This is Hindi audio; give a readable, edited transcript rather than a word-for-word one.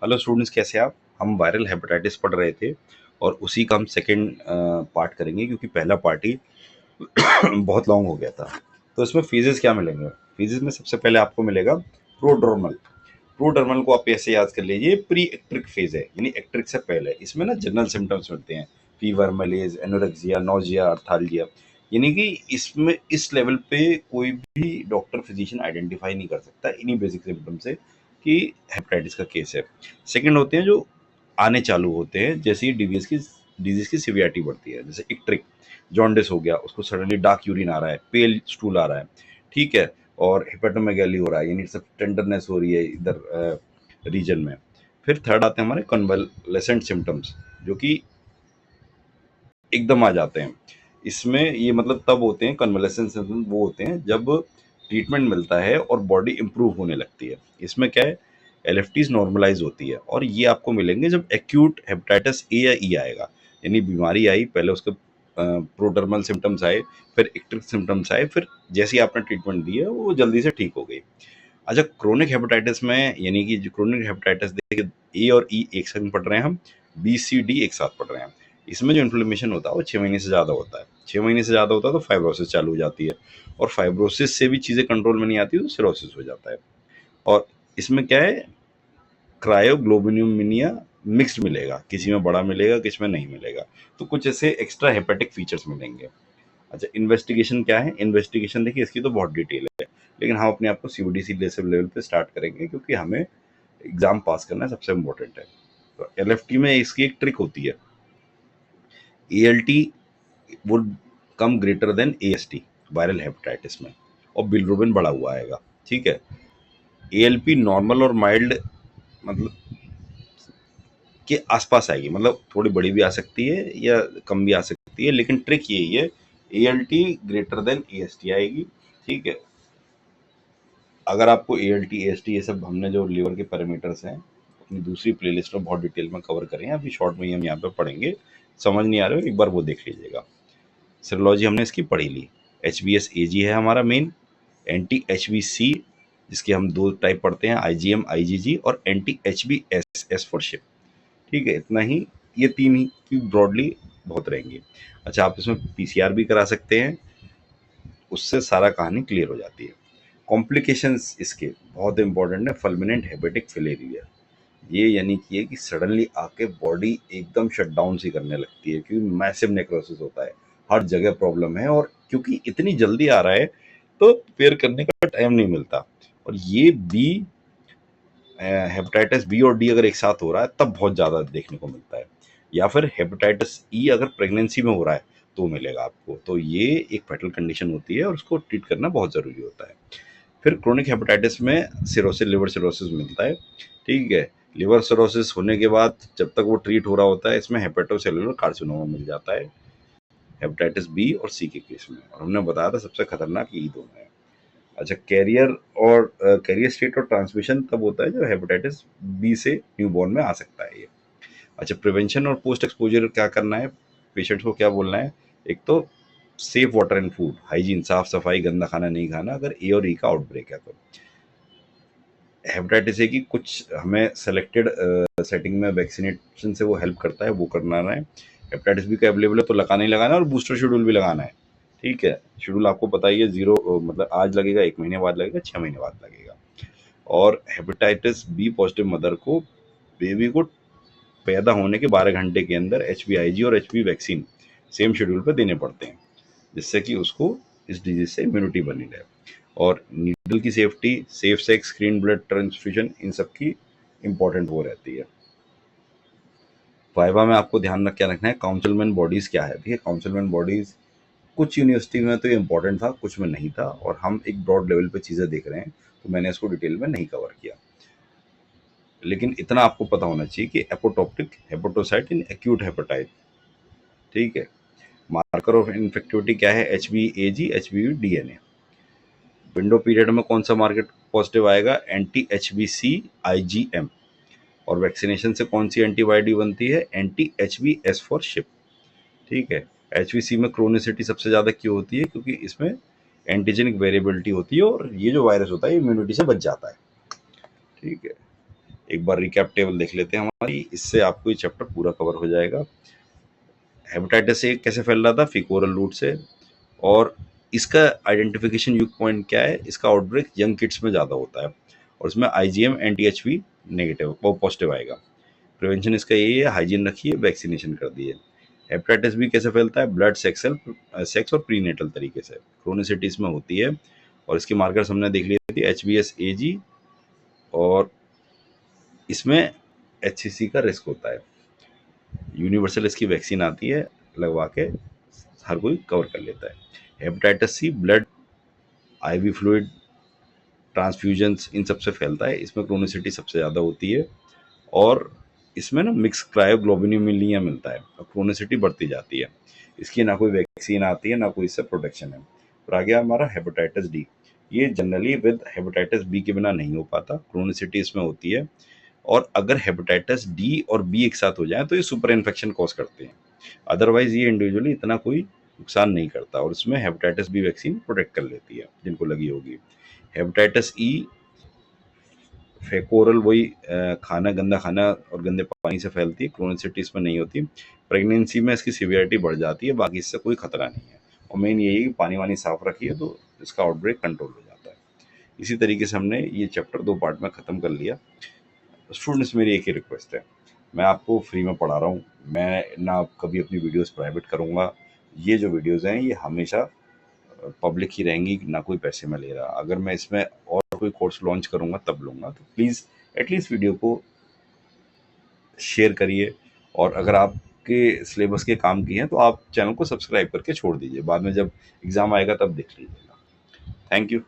हेलो स्टूडेंट्स, कैसे हैं आप? हम वायरल हेपेटाइटिस पढ़ रहे थे और उसी का हम सेकंड पार्ट करेंगे क्योंकि पहला पार्ट ही बहुत लॉन्ग हो गया था। तो इसमें फेजेस क्या मिलेंगे? फेजेस में सबसे पहले आपको मिलेगा प्रोड्रोमल। प्रोड्रोमल को आप ऐसे याद कर लीजिए, प्री एक्ट्रिक फेज है, यानी एक्ट्रिक से पहले। इसमें ना जनरल सिम्टम्स मिलते हैं, फीवर, मलेज, एनोरेक्सिया, नोजिया, अर्थाल्जिया। यानी कि इसमें इस लेवल पे कोई भी डॉक्टर फिजिशियन आइडेंटिफाई नहीं कर सकता इन्हीं बेसिक सिम्टम से कि हेपेटाइटिस का केस है। सेकंड होते हैं जो आने चालू होते हैं जैसे ही डिजीज की सिवियरिटी बढ़ती है, जैसे इक्ट्रिक जॉन्डिस हो गया, उसको सडनली डार्क यूरिन आ रहा है, पेल स्टूल आ रहा है, ठीक है, और हेपेटोमेगैली हो रहा है, यानी सब टेंडरनेस हो रही है इधर रीजन में। फिर थर्ड आते हैं हमारे कन्वलेसेंट सिम्टम्स, जो कि एकदम आ जाते हैं। इसमें ये मतलब तब होते हैं कन्वलेसेंट सिम्टम्स, वो होते हैं जब ट्रीटमेंट मिलता है और बॉडी इंप्रूव होने लगती है। इसमें क्या है, एलएफटीज नॉर्मलाइज होती है, और ये आपको मिलेंगे जब एक्यूट हेपेटाइटिस ए या ई आएगा। यानी बीमारी आई, पहले उसके प्रोडर्मल सिम्टम्स आए, फिर एक्टिव सिम्टम्स आए, फिर जैसे ही आपने ट्रीटमेंट दी है वो जल्दी से ठीक हो गई। अच्छा, क्रोनिक हेपेटाइटिस में, यानी कि जो क्रोनिक हेपेटाइटिस, देखिए ए और ई एक साथ पढ़ रहे हैं हम, बी सी डी एक साथ पढ़ रहे हैं। इसमें जो इन्फ्लेमेशन होता है वो 6 महीने से ज़्यादा होता है। 6 महीने से ज़्यादा होता है तो फाइब्रोसिस चालू हो जाती है, और फाइब्रोसिस से भी चीज़ें कंट्रोल में नहीं आती तो सिरोसिस हो जाता है। और इसमें क्या है, क्रायोग्लोबिनुमिनिया मिक्स्ड मिलेगा, किसी में बड़ा मिलेगा, किसी में नहीं मिलेगा। तो कुछ ऐसे एक्स्ट्रा हेपेटिक फीचर्स मिलेंगे। अच्छा, इन्वेस्टिगेशन क्या है? इन्वेस्टिगेशन देखिए इसकी तो बहुत डिटेल है, लेकिन हम अपने आप को सीबीडीसी लेवल पे स्टार्ट करेंगे क्योंकि हमें एग्जाम पास करना सबसे इम्पोर्टेंट है। तो एलएफटी में इसकी एक ट्रिक होती है, ALT would come greater than AST viral hepatitis में, और बिलरुबिन बढ़ा हुआ आएगा, ठीक है। एएलपी नॉर्मल और माइल्ड मतलब के आसपास आएगी, मतलब थोड़ी बड़ी भी आ सकती है या कम भी आ सकती है, लेकिन ट्रिक यही है, एएलटी ग्रेटर देन एएसटी आएगी, ठीक है। अगर आपको एएलटी एएसटी ये सब, हमने जो लीवर के पैरामीटर्स हैं अपनी दूसरी प्लेलिस्ट में बहुत डिटेल में कवर करें हैं, अभी शॉर्ट में ही हम यहाँ पे पढ़ेंगे। समझ नहीं आ रहा हो एक बार वो देख लीजिएगा। सीरोलॉजी हमने इसकी पढ़ी ली। H B S A G है हमारा main, anti H B C जिसके हम दो टाइप पढ़ते हैं, आईजीएम आईजीजी, और anti H B S S for ship, ठीक है, इतना ही। ये तीन ही की ब्रॉडली बहुत रहेंगी। अच्छा, आप इसमें पीसीआर भी करा सकते हैं, उससे सारा कहानी क्लियर हो जाती है। कॉम्प्लिकेशंस इसके बहुत इंपॉर्टेंट है, फल्मिनेंट हेपेटिक फिलेरिया। ये यानी कि सडनली आके बॉडी एकदम शट डाउन सी करने लगती है क्योंकि मैसिव नेक्रोसिस होता है, हर जगह प्रॉब्लम है, और क्योंकि इतनी जल्दी आ रहा है तो रिपेयर करने का टाइम नहीं मिलता। और ये बी, हेपेटाइटिस बी और डी अगर एक साथ हो रहा है तब बहुत ज़्यादा देखने को मिलता है, या फिर हेपेटाइटिस ई अगर प्रेगनेंसी में हो रहा है तो मिलेगा आपको। तो ये एक फैटल कंडीशन होती है और उसको ट्रीट करना बहुत ज़रूरी होता है। फिर क्रोनिक हेपेटाइटिस में सिरोसिस, लिवर सिरोसिस मिलता है, ठीक है। लिवर सिरोसिस होने के बाद जब तक वो ट्रीट हो रहा होता है, इसमें हेपेटोसेलुलर कार्सिनोमा मिल जाता है, हेपेटाइटिस बी और सी के केस में। और हमने बताया था सबसे खतरनाक यही दोनों है। अच्छा, कैरियर और कैरियर स्टेट और ट्रांसमिशन तब होता है जब हेपेटाइटिस बी से न्यूबॉर्न में आ सकता है ये। अच्छा, प्रिवेंशन और पोस्ट एक्सपोजर क्या करना है, पेशेंट्स को क्या बोलना है? एक तो safe water and food, hygiene, साफ सफाई, गंदा खाना नहीं खाना अगर ए और ई का आउटब्रेक है तो। हेपेटाइटिस ए की कुछ हमें सेलेक्टेड सेटिंग में वैक्सीनेशन से वो हेल्प करता है, वो करना है। हेपेटाइटिस बी का अवेलेबल है तो लगाना ही लगाना है, और बूस्टर शेड्यूल भी लगाना है, ठीक है। शेड्यूल आपको पता ही है, जीरो मतलब आज लगेगा, 1 महीने बाद लगेगा, 6 महीने बाद लगेगा। और हेपेटाइटिस बी पॉजिटिव मदर को बेबी को पैदा होने के 12 घंटे के अंदर HBIG और HB वैक्सीन सेम शेड्यूल पर देने पड़ते हैं, जिससे कि उसको इस डिजीज से इम्यूनिटी बनी रहे। और नीडल की safety, safe sex, screen blood transfusion, इन सब की इंपॉर्टेंट वो रहती है। वाइवा में आपको ध्यान रख क्या रखना है, काउंसिलमेंट बॉडीज क्या है। देखिए, काउंसिलमेंट बॉडीज कुछ यूनिवर्सिटी में तो ये इंपॉर्टेंट था, कुछ में नहीं था, और हम एक ब्रॉड लेवल पे चीज़ें देख रहे हैं तो मैंने इसको डिटेल में नहीं कवर किया। लेकिन इतना आपको पता होना चाहिए कि एपोटोप्टिक हेपेटोसाइट इन एक्यूट हेपेटाइट, ठीक है। मार्कर ऑफ इन्फेक्टिविटी क्या है, HBAG, HBV DNA। Window period में कौन सा मार्केट पॉजिटिव आएगा, anti-HBC IgM। और वैक्सीनेशन से कौन सी एंटीबॉडी बनती है, anti-HBS फॉर शिप, ठीक है। HBC में क्रोनिसिटी सबसे ज़्यादा क्यों होती है, क्योंकि इसमें एंटीजेनिक वेरिएबिलिटी होती है और ये जो वायरस होता है इम्यूनिटी से बच जाता है, ठीक है। एक बार रिकैप टेबल देख लेते हैं हमारी, इससे आपको ये चैप्टर पूरा कवर हो जाएगा। हेपेटाइटिस ए कैसे फैल रहा था? फीकोरल रूट से। और इसका आइडेंटिफिकेशन युग पॉइंट क्या है? इसका आउटब्रेक यंग किड्स में ज़्यादा होता है और इसमें आईजीएम एंटी-एचवी नेगेटिव वो पॉजिटिव आएगा। प्रिवेंशन इसका यही है, हाइजीन रखिए, वैक्सीनेशन कर दिए। हेपेटाइटिस बी कैसे फैलता है? ब्लड, सेक्स और प्रीनेटल तरीके से। क्रोनिसिटी इसमें होती है और इसके मार्कर्स हमने देख लिए थे, HBsAg, और इसमें HCC का रिस्क होता है। यूनिवर्सल इसकी वैक्सीन आती है, लगवा के हर कोई कवर कर लेता है। Hepatitis C blood, IV fluid, transfusions, इन सब से फैलता है। इसमें क्रोनिसिटी सबसे ज़्यादा होती है और इसमें ना मिक्स क्रायोग्लोबिनुलिया मिलता है और क्रोनिसिटी बढ़ती जाती है। इसकी ना कोई वैक्सीन आती है, ना कोई इससे प्रोटेक्शन है। और आ गया हमारा हेपेटाइटिस डी। ये जनरली विद हेपेटाइटिस बी के बिना नहीं हो पाता, क्रोनिसिटी इसमें होती है। और अगर हेपेटाइटिस डी और बी एक साथ हो जाए तो ये सुपर इन्फेक्शन कॉज करते हैं। अदरवाइज ये इंडिविजुअली इतना कोई नुकसान नहीं करता और इसमें हेपेटाइटिस बी वैक्सीन प्रोटेक्ट कर लेती है जिनको लगी होगी। हेपेटाइटिस ई फेकोरल, वही खाना, गंदा खाना और गंदे पानी से फैलती है, क्रोनिसिटी इसमें नहीं होती। प्रेगनेंसी में इसकी सीवियरिटी बढ़ जाती है, बाकी इससे कोई खतरा नहीं है। और मेन यही है कि पानी वानी साफ रखिए तो इसका आउटब्रेक कंट्रोल हो जाता है। इसी तरीके से हमने ये चैप्टर 2 पार्ट में ख़त्म कर लिया। स्टूडेंट्स, मेरी एक ही रिक्वेस्ट है, मैं आपको फ्री में पढ़ा रहा हूँ, मैं ना कभी अपनी वीडियोस प्राइवेट करूँगा। ये जो वीडियोस हैं ये हमेशा पब्लिक ही रहेंगी, ना कोई पैसे में ले रहा। अगर मैं इसमें और कोई कोर्स लॉन्च करूँगा तब लूँगा, तो प्लीज़ एटलीस्ट वीडियो को शेयर करिए। और अगर आपके सिलेबस के काम की हैं तो आप चैनल को सब्सक्राइब करके छोड़ दीजिए, बाद में जब एग्ज़ाम आएगा तब देख लीजिएगा। Thank you.